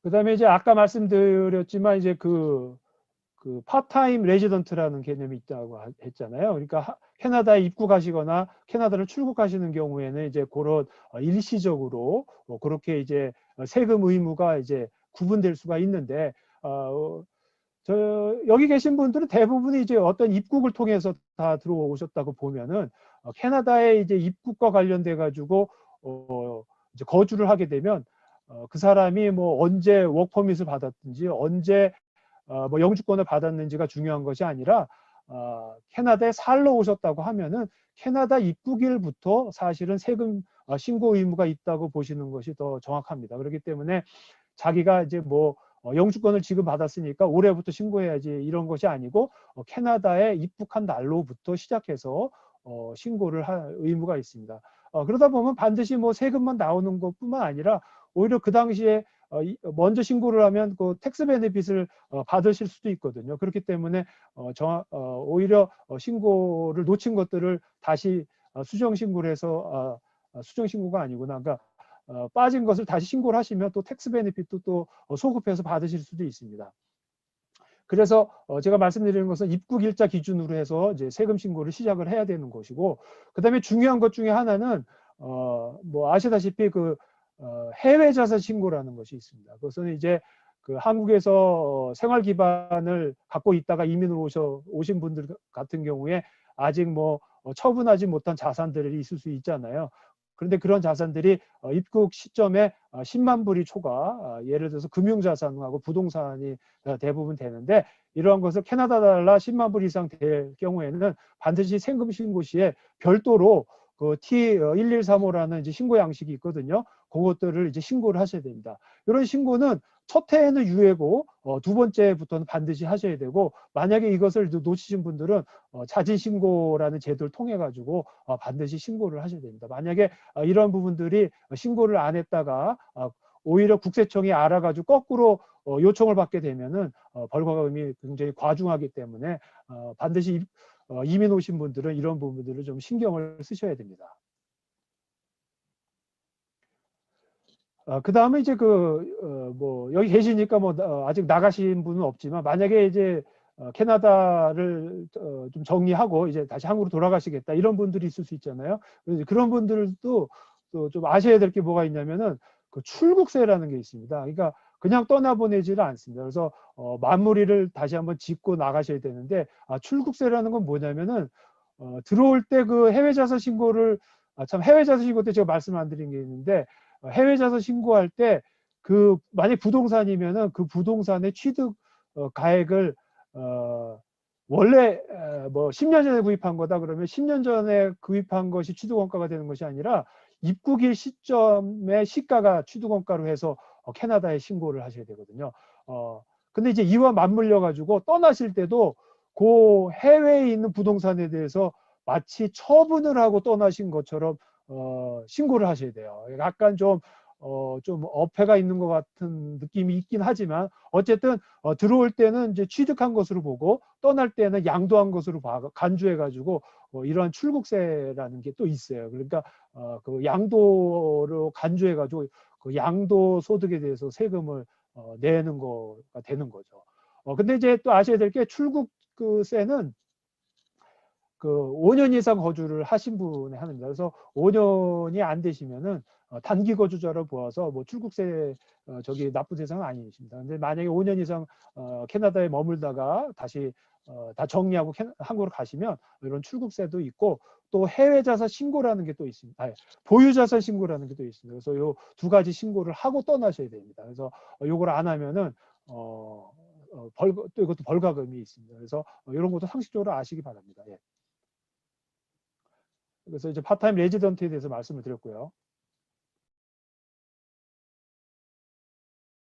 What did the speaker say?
그다음에 이제 아까 말씀드렸지만 이제 그 파타임 레지던트라는 개념이 있다고 했잖아요. 그러니까 캐나다에 입국하시거나 캐나다를 출국하시는 경우에는 이제 그런 일시적으로 그렇게 이제 세금 의무가 이제 구분될 수가 있는데 여기 계신 분들은 대부분이 이제 어떤 입국을 통해서 다 들어오셨다고 보면은 캐나다에 이제 입국과 관련돼 가지고 이제 거주를 하게 되면 그 사람이 뭐 언제 워크퍼밋을 받았든지 언제 뭐 영주권을 받았는지가 중요한 것이 아니라 캐나다에 살러 오셨다고 하면은 캐나다 입국일부터 사실은 세금 신고 의무가 있다고 보시는 것이 더 정확합니다. 그렇기 때문에 자기가 이제 뭐 영주권을 지금 받았으니까 올해부터 신고해야지 이런 것이 아니고 캐나다에 입국한 날로부터 시작해서 신고를 할 의무가 있습니다. 그러다 보면 반드시 뭐 세금만 나오는 것뿐만 아니라 오히려 그 당시에 먼저 신고를 하면 그 텍스 베네핏을 받으실 수도 있거든요. 그렇기 때문에 오히려 신고를 놓친 것들을 다시 수정 신고를 해서 수정 신고가 아니구나. 그러니까 빠진 것을 다시 신고를 하시면 또 텍스 베네핏도 또 소급해서 받으실 수도 있습니다. 그래서 제가 말씀드리는 것은 입국 일자 기준으로 해서 이제 세금 신고를 시작을 해야 되는 것이고, 그다음에 중요한 것 중에 하나는 뭐 아시다시피 그 해외 자산 신고라는 것이 있습니다. 그것은 이제 그 한국에서 생활 기반을 갖고 있다가 이민을 오신 분들 같은 경우에 아직 뭐 처분하지 못한 자산들이 있을 수 있잖아요. 그런데 그런 자산들이 입국 시점에 10만 불이 초과, 예를 들어서 금융자산하고 부동산이 대부분 되는데, 이러한 것을 캐나다 달러 10만 불 이상 될 경우에는 반드시 세금 신고 시에 별도로 그 T1135라는 이제 신고 양식이 있거든요. 그것들을 이제 신고를 하셔야 됩니다. 이런 신고는 첫 해에는 유예고 두 번째부터는 반드시 하셔야 되고, 만약에 이것을 놓치신 분들은 자진 신고라는 제도를 통해 가지고 반드시 신고를 하셔야 됩니다. 만약에 이런 부분들이 신고를 안 했다가 오히려 국세청이 알아가지고 거꾸로 요청을 받게 되면은 벌금이 굉장히 과중하기 때문에 반드시 이민 오신 분들은 이런 부분들을 좀 신경을 쓰셔야 됩니다. 그 다음에 이제 뭐 여기 계시니까 뭐 아직 나가신 분은 없지만, 만약에 이제 캐나다를 좀 정리하고 이제 다시 한국으로 돌아가시겠다 이런 분들이 있을 수 있잖아요. 그런 분들도 또 좀 아셔야 될 게 뭐가 있냐면은 그 출국세라는 게 있습니다. 그러니까 그냥 떠나보내지를 않습니다. 그래서 마무리를 다시 한번 짚고 나가셔야 되는데, 출국세라는 건 뭐냐면은 들어올 때 그 해외 자산 신고를 참 해외 자산 신고 때 제가 말씀 안 드린 게 있는데, 해외 자산 신고할 때 그 만약 부동산이면은 그 부동산의 취득 가액을 원래 뭐 10년 전에 구입한 거다 그러면 10년 전에 구입한 것이 취득원가가 되는 것이 아니라 입국일 시점의 시가가 취득원가로 해서 캐나다에 신고를 하셔야 되거든요. 근데 이제 이와 맞물려 가지고 떠나실 때도 그 해외에 있는 부동산에 대해서 마치 처분을 하고 떠나신 것처럼 신고를 하셔야 돼요. 약간 좀 어폐가 있는 것 같은 느낌이 있긴 하지만, 어쨌든 들어올 때는 이제 취득한 것으로 보고 떠날 때는 양도한 것으로 간주해가지고 이러한 출국세라는 게 또 있어요. 그러니까 그 양도로 간주해가지고 그 양도 소득에 대해서 세금을 내는 거가 되는 거죠. 근데 이제 또 아셔야 될 게 출국세는 그 5년 이상 거주를 하신 분에 합니다. 그래서 5년이 안 되시면은 단기 거주자로 보아서 뭐 출국세 저기 납부 대상은 아니십니다. 근데 만약에 5년 이상 캐나다에 머물다가 다시 다 정리하고 한국으로 가시면 이런 출국세도 있고, 또 해외 자산 신고라는 게 또 있습니다. 보유 자산 신고라는 게 또 있습니다. 그래서 요 두 가지 신고를 하고 떠나셔야 됩니다. 그래서 요걸 안 하면은 또 이것도 벌가금이 있습니다. 그래서 이런 것도 상식적으로 아시기 바랍니다. 예. 그래서 이제 파타임 레지던트에 대해서 말씀을 드렸고요.